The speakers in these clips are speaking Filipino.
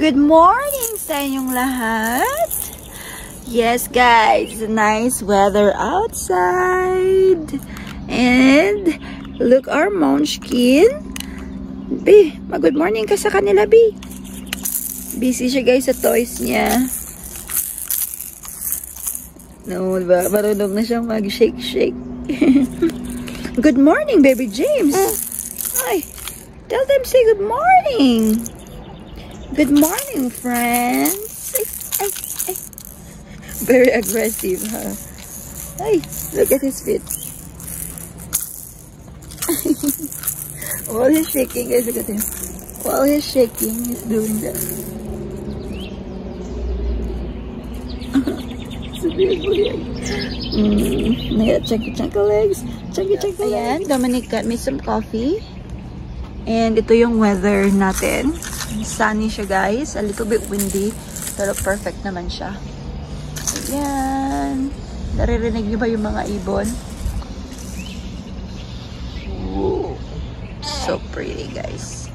Good morning sa inyong lahat. Yes guys, nice weather outside. And look our munchkin. B, mag-good morning ka sa kanila, B. Busy siya guys sa toys niya. No, ba? Marunong na siyang mag-shake-shake. Good morning, baby James. Hi. Tell them say good morning. Good morning, friends. Ay, ay, ay. Very aggressive, huh? Ay, look at his feet. While he's shaking, guys, look at him. While he's shaking, he's doing that. So beautiful. Chunky legs. Chunky legs. Ayan, Dominic got me some coffee. And ito yung weather natin. Sunny siya guys. A little bit windy. Pero perfect naman siya. Ayan. Naririnig niyo ba yung mga ibon? Whoa. So pretty guys.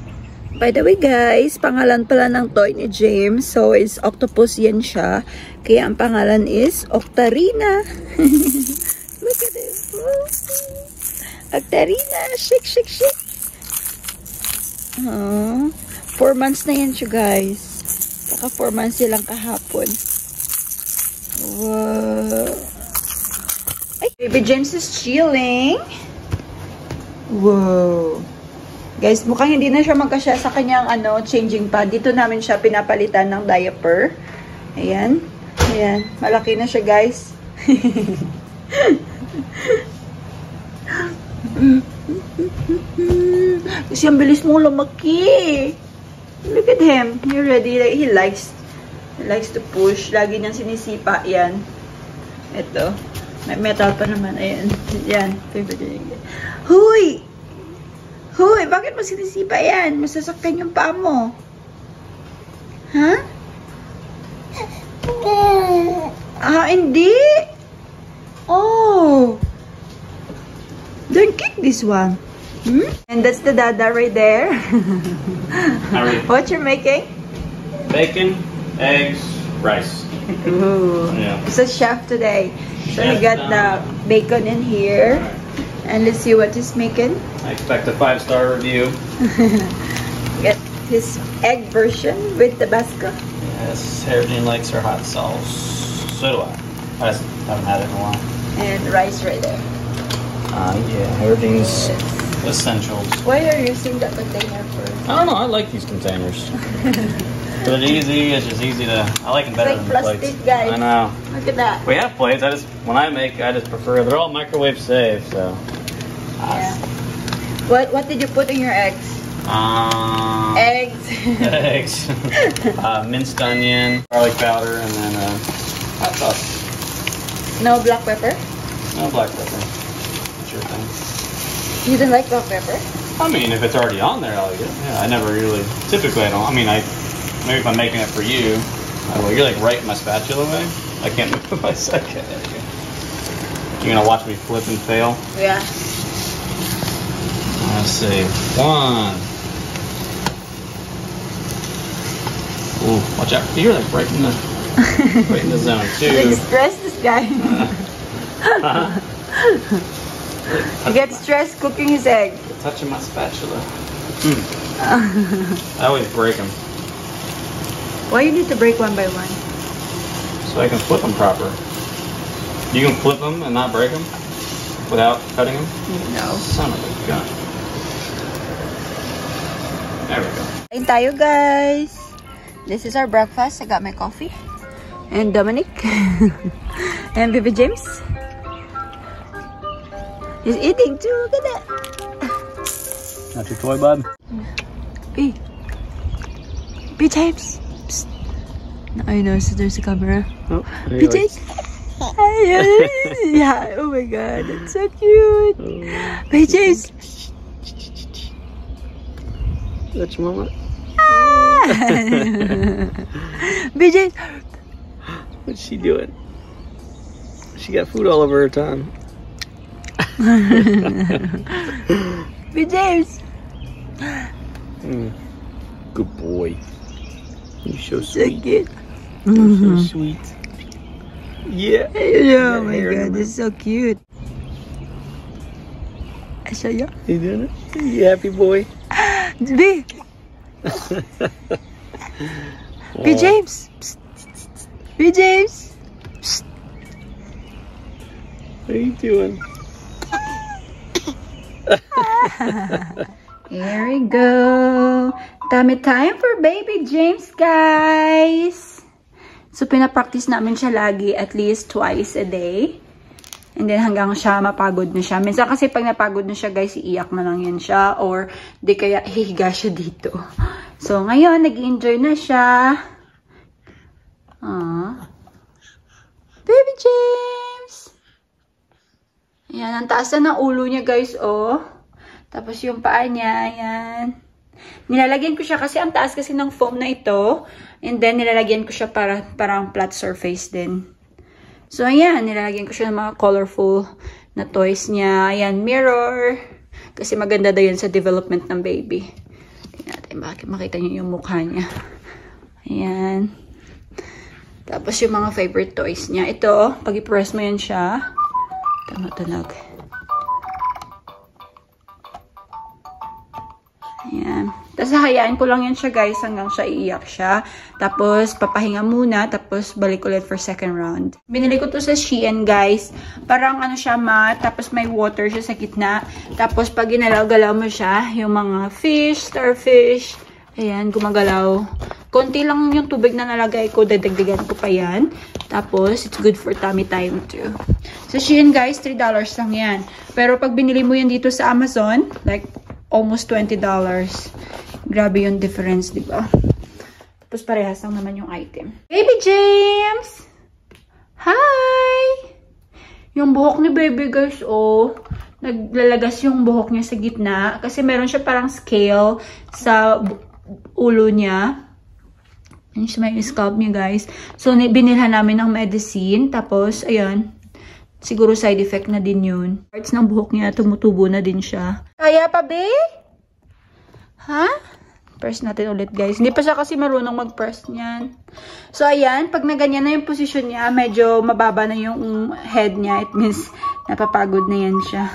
By the way guys, pangalan pala ng toy ni James. So it's octopus yan siya. Kaya ang pangalan is Octarina. Look at it. Octarina. Shake, shake, shake. Oh, 4 months na yan siya guys. Saka 4 months silang kahapon. Wow. Ay, baby James is chilling. Wow. Guys, mukhang hindi na siya magkasya sa kanyang changing pad. Dito namin siya pinapalitan ng diaper. Ayan. Ayan. Malaki na siya guys. Kasi ang bilis mong lumaki. Look at him. He ready. He likes to push. Lagi niyang sinisipa. Yan. Ito. May metal pa naman. Ayan. Yan. Huy! Huy! Bakit mo sinisipa yan? Masasaktan yung paa mo. Ha? Ah, hindi. Oh. Don't kick this one. Hmm? And that's the dada right there. What you're making? Bacon, eggs, rice. Ooh. Yeah. It's a chef today. So he got the bacon in here. And let's see what he's making. I expect a 5-star review. Get his egg version with Tabasco. Yes, Harrison likes her hot sauce. So do I. I just haven't had it in a while. And rice right there. Yeah, everything's essentials. Why are you using that container for? I don't know, I like these containers. But it's easy, it's just easy to, I like them better It's than like the plastic, plates. guys. I know. Look at that. We have plates, when I make, I just prefer, they're all microwave safe, so. Yeah. What did you put in your eggs? Eggs. Eggs. Minced onion, garlic powder, and then hot sauce. No black pepper? No black pepper. Sure thing. You don't like black pepper? I mean, if it's already on there, I'll eat it. Yeah, I never really, typically I don't. I mean, maybe if I'm making it for you, you're like right in my spatula way. I can't move my second. You're gonna watch me flip and fail? Yeah. Let's see. 1. Ooh, watch out. You're like right in the zone. 2. Stress this guy. He gets stressed cooking his egg. Touching my spatula. I always break them. Why you need to break one by one? So I can flip them proper. You can flip them and not break them without cutting them? No. Son of a gun. There we go. Kain tayo guys. This is our breakfast. I got my coffee. And Dominic. And baby James. He's eating too. Look at that. Not your toy, bud? B. James. Psst. I know, so there's a camera. Oh, B James. Yeah, oh my god, that's so cute. B James. That's your mama. B James. What's she doing? She got food all over her tongue. B James. Good boy. You're so sweet. cute. You're so sweet. Yeah. Oh my god, this is so cute. I show you. You doing it? You happy boy? B. B James. Psst. B James. Psst. What are you doing? Here we go. Dami time for baby James, guys. So, pinapractice namin siya lagi at least twice a day. And then, hanggang siya mapagod na siya. Minsan kasi pag napagod na siya, guys, iiyak na lang yan siya. Or, di kaya hihiga siya dito. So, ngayon, nag-enjoy na siya. Aww. Baby James! Ayan, ang taas na ng ulo niya, guys, oh. Tapos yung paa niya, ayan. Nilalagyan ko siya kasi ang taas kasi ng foam na ito. And then, nilalagyan ko siya parang flat surface din. So, ayan. Nilalagyan ko siya ng mga colorful na toys niya. Ayan, mirror. Kasi maganda daw yun sa development ng baby. Tingnan natin, bakit makita niyo yung mukha niya. Ayan. Tapos yung mga favorite toys niya. Ito, pag i-press mo yan siya. Tunog. Ayan. Tapos hahayaan ko lang yan siya, guys, hanggang siya iiyak siya. Tapos, papahinga muna. Tapos, balik ulit for second round. Binili ko to sa Shein, guys. Parang ano siya, matte. Tapos, may water siya sa gitna. Tapos, pag ginalaw-galaw mo siya, yung mga fish, starfish, ayan, gumagalaw. Konti lang yung tubig na nalagay ko. Dadagdagan ko pa yan. Tapos, it's good for tummy time too. Sa Shein, guys, $3 lang yan. Pero, pag binili mo yan dito sa Amazon, like, almost $20. Grabe yung difference, di ba? Tapos parehas lang naman yung item. Baby James! Hi! Yung buhok ni baby, guys, oh. Naglalagas yung buhok niya sa gitna. Kasi meron siya parang scale sa ulo niya. Yan siya may scalp niya, guys. So, binilhan namin ng medicine. Tapos, ayan. Siguro side effect na din yun. Parts ng buhok niya, tumutubo na din siya. Kaya pa, be? Ha? Press natin ulit, guys. Hindi pa siya kasi marunong mag-press niyan. So, ayan. Pag naganyan na yung position niya, medyo mababa na yung head niya. It means, napapagod na yan siya.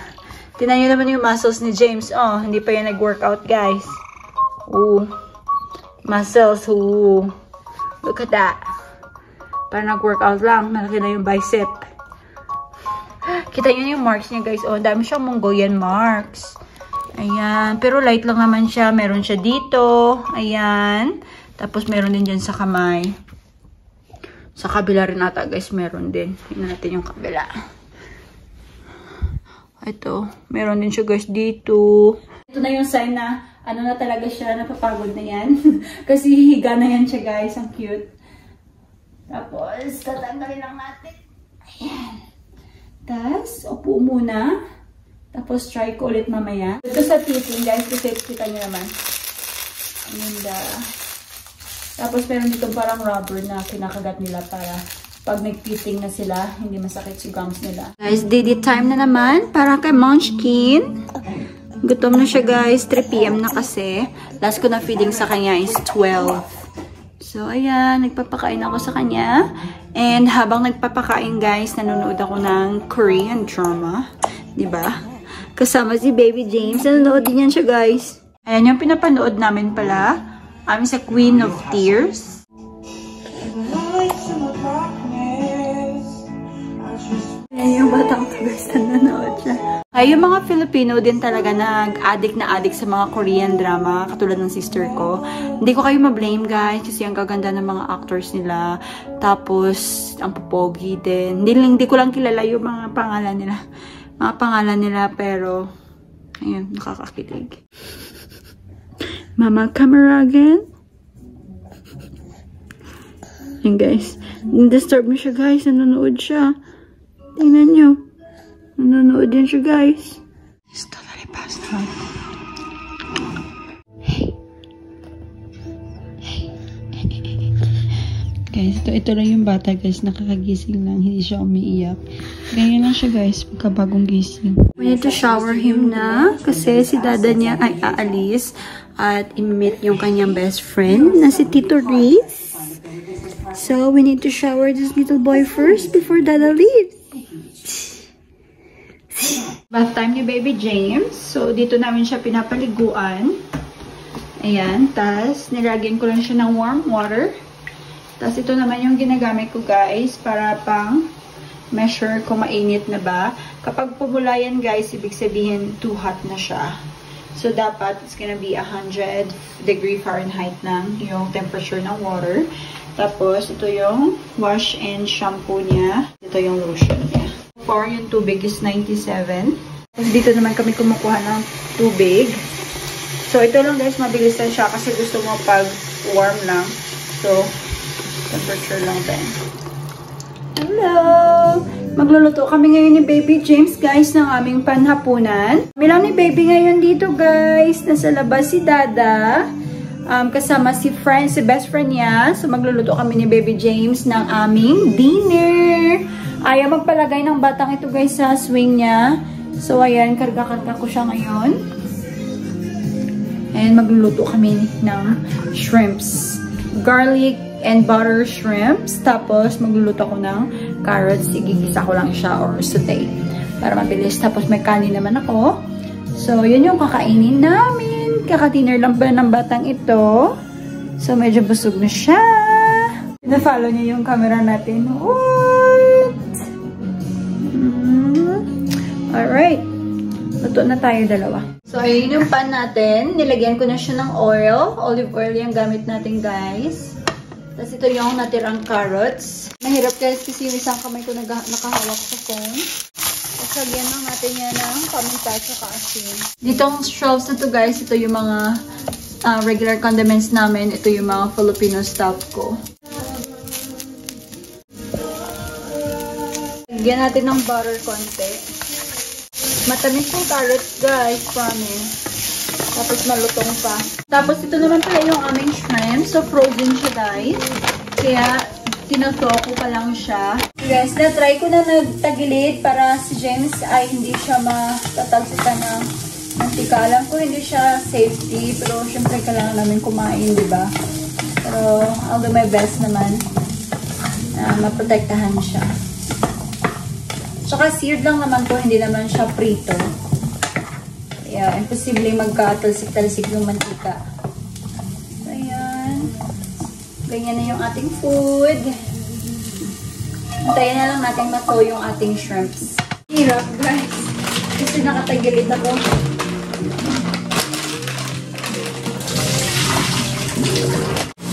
Tingnan niyo naman yung muscles ni James. Oh, hindi pa yan nag-workout, guys. Ooh. Muscles. Ooh. Look at that. Parang nag-workout lang. Malaki na yung bicep. Kita niyo yung marks niya, guys. Oh, dami siyang Mongolian marks. Ayan. Pero light lang naman siya. Meron siya dito. Ayan. Tapos meron din dyan sa kamay. Sa kabila rin ata, guys. Meron din. Tingnan natin yung kabila. Ito. Meron din siya, guys, dito. Ito na yung sign na ano na talaga siya. Napapagod na yan. Kasi hihiga na yan siya, guys. Ang cute. Tapos, tatanggalin lang natin. Ayan. Tapos, upo muna. Tapos, try ko ulit mamaya. Ito sa teething, guys. Kasi kita nyo naman. And, tapos, meron dito parang rubber na kinakagat nila para pag nag-teething na sila, hindi masakit si gums nila. Guys, didi time na naman. Para kay Munchkin. Gutom na siya, guys. 3 PM na kasi. Last ko na feeding sa kanya is 12. So, ayan. Nagpapakain ako sa kanya. And habang nagpapakain, guys, nanonood ako ng Korean drama. Diba? Kasama si Baby James. Nanonood din yan siya, guys. Ayan yung pinapanood namin pala. Sa Queen of Tears. Ayan yung batang to, guys. Nanonood siya. Ay, yung mga Filipino din talaga nag-addict na addict sa mga Korean drama, katulad ng sister ko. Hindi ko kayo ma-blame, guys, kasi ang gaganda ng mga actors nila. Tapos, ang popogi din. Hindi ko lang kilala yung mga pangalan nila. Mga pangalan nila, pero, ayun, nakakakilig. Mama camera again. Ayun, guys. Disturb mo siya, guys. Nanonood siya. Tingnan nyo. Nanonood din siya, guys. It's totally past now. Hey. Guys, ito lang yung bata, guys. Nakakagising lang. Hindi siya umiiyak. Ganyan lang siya, guys. Pagkabagong gising. We need to shower him na. Kasi si dada niya ay aalis. At i-meet yung kanyang best friend na si Tito Reese. So, we need to shower this little boy first before Dada leaves. Bath time ni Baby James. So, dito namin siya pinapaliguan. Ayan. Tapos, nilagyan ko lang siya ng warm water. Tapos, ito naman yung ginagamit ko, guys, para pang measure kung mainit na ba. Kapag pumula yan, guys, ibig sabihin too hot na siya. So, dapat it's gonna be 100 degree Fahrenheit lang yung temperature ng water. Tapos, ito yung wash and shampoo niya. Ito yung lotion niya. For yung tubig is 97. Tapos, dito naman kami kumukuha ng tubig. So, ito lang, guys, mabilis lang siya kasi gusto mo pag warm lang. So, temperature lang din. Hello! Magluluto kami ngayon ni Baby James, guys, ng aming panhapunan. Kami lang ni Baby ngayon dito, guys. Nasa labas si Dada. Kasama si best friend niya. So, magluluto kami ni Baby James ng aming dinner. Ayaw magpalagay ng batang ito, guys, sa swing niya. So, ayan, karga-karga ko siya ngayon. And magluluto kami ng shrimps. Garlic and butter shrimps. Tapos, magluluto ko ng carrots. Igigisa ko lang siya or saute. Para mabilis. Tapos, may kanin naman ako. So, yun yung kakainin namin. Kaka-dinner lang pa ng batang ito. So, medyo busog na siya. Na-follow niya yung camera natin. What? Alright. Luto na tayo dalawa. So, ayun yung pan natin. Nilagyan ko na siya ng oil. Olive oil yung gamit natin, guys. Tapos ito yung natirang carrots. Mahirap guys kasi yung isang kamay ko nakahawak sa phone. Tapos lagyan lang natin yan ng paminta at asin. Ditong shelves na to, guys, ito yung mga regular condiments namin. Ito yung mga Filipino stuff ko. Lagyan natin ng butter konti. Matamis yung carrots, guys, promise. Tapos malutong pa. Tapos ito naman pala yung aming shrimp. So frozen siya, guys. Kaya tinoto ko pa lang siya. Guys, na-try ko na nagtagilid para si James ay hindi siya matatalsikan ng mantika. Alam ko hindi siya safety, pero syempre kailangan namin kumain, di ba? Pero I'll do my best naman na maprotektahan siya. Tsaka seared lang naman to, hindi naman siya prito. Yeah, imposible magkatalsik-talsik yung mantika. Ayan. Ganyan na yung ating food. Antayin na lang natin mato yung ating shrimps. Hirap, guys. Kasi nakatagilid ako.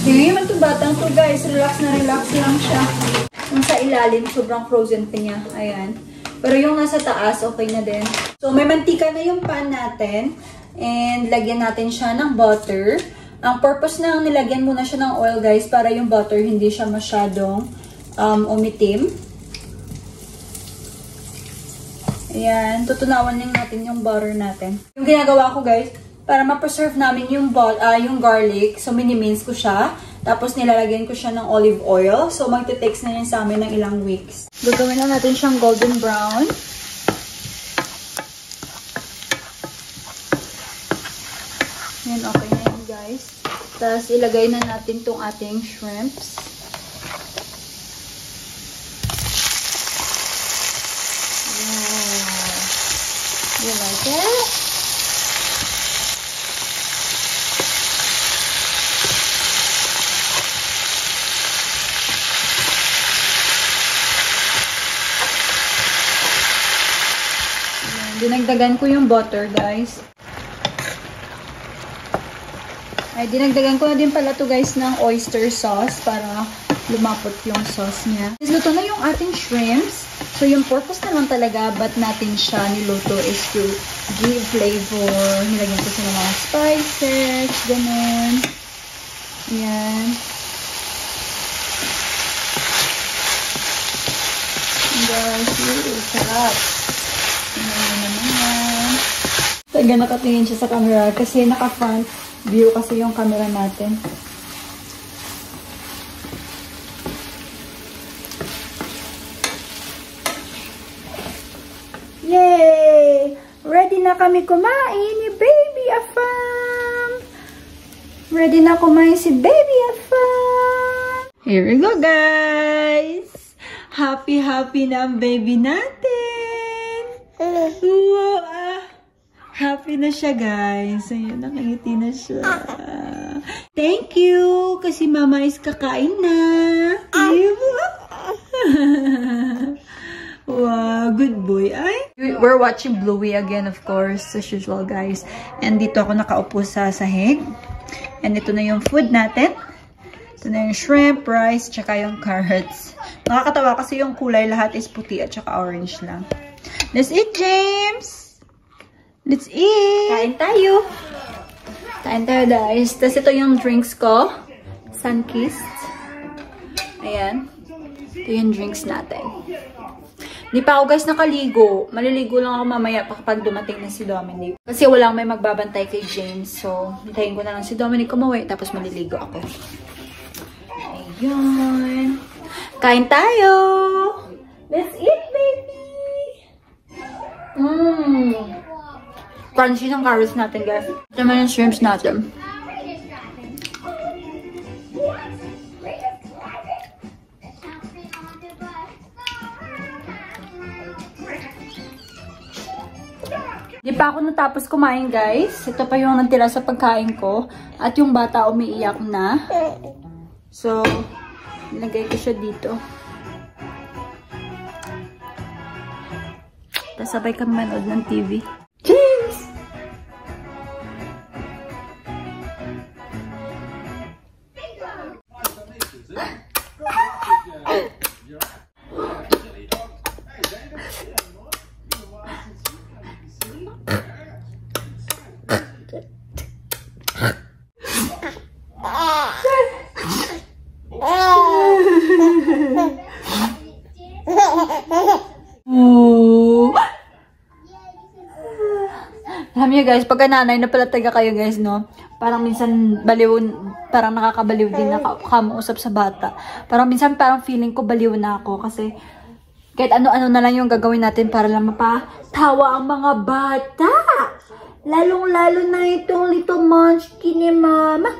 Hindi naman ito batang to, guys. Relax na relax lang siya. Yung sa ilalim, sobrang frozen pa niya. Ayan. Pero yung nasa taas, okay na din. So, may mantika na yung pan natin. And, lagyan natin siya ng butter. Ang purpose na nilagyan muna siya ng oil, guys, para yung butter hindi siya masyadong umitim. Ayan. Tutunawan lang natin yung butter natin. Yung ginagawa ko, guys, para ma-preserve namin yung garlic. So, mini-mince ko siya. Tapos, nilalagyan ko siya ng olive oil. So, magte-takes na yan sa amin ng ilang weeks. Gagawin na natin siyang golden brown. Yan, okay na yan, guys. Tapos, ilagay na natin tong ating shrimps. Wow. You like it? Dinagdagan ko yung butter, guys. Ay, dinagdagan ko na din pala to, guys, ng oyster sauce para lumapot yung sauce niya. Luto na yung ating shrimps. So, yung purpose naman talaga ba't natin siya niluto is to give flavor. Nilagyan ko siya ng mga spices, ganun. Ayan. Guys, sarap. Taga nakatingin siya sa camera kasi naka-front view kasi yung camera natin. Yay! Ready na kami kumain ni Baby Afam! Ready na kumain si Baby Afam! Here we go, guys! Happy na ang baby natin! Wow! Happy na siya, guys. Ayun, nakangiti na siya. Thank you! Kasi mama is kakain na. Wow, good boy. Ay, we're watching Bluey again, of course, as usual, guys. And dito ako nakaupo sa sahig. And ito na yung food natin. Ito na yung shrimp, rice, tsaka yung carrots. Nakakatawa kasi yung kulay lahat is puti at tsaka orange lang. Let's eat, James! Let's eat! Kain tayo! Kain tayo, guys. Tapos ito yung drinks ko. Sunkissed. Ayan. Ito yung drinks natin. Hindi pa ako, guys, nakaligo. Maliligo lang ako mamaya kapag dumating na si Dominic. Kasi walang may magbabantay kay James. So, hintayin ko na lang si Dominic umuwi. Tapos maliligo ako. Ayun. Kain tayo! Let's eat, baby! Crunchy ng carrots natin, guys. Ito naman yung shrimps natin. Di pa ako natapos kumain, guys. Ito pa yung natira sa pagkain ko. At yung bata umiiyak na. So, nilagay ko siya dito. Tapos sabay kami manood ng TV. Cheers! Alam niyo, guys, pagka nanay na pala taga kayo, guys, no? Parang minsan baliw, parang nakakabaliw din nakakausap sa bata. Parang minsan parang feeling ko baliw na ako kasi kahit ano-ano na lang yung gagawin natin para lang mapatawa ang mga bata. Lalong-lalo na itong little munchkin ni mama.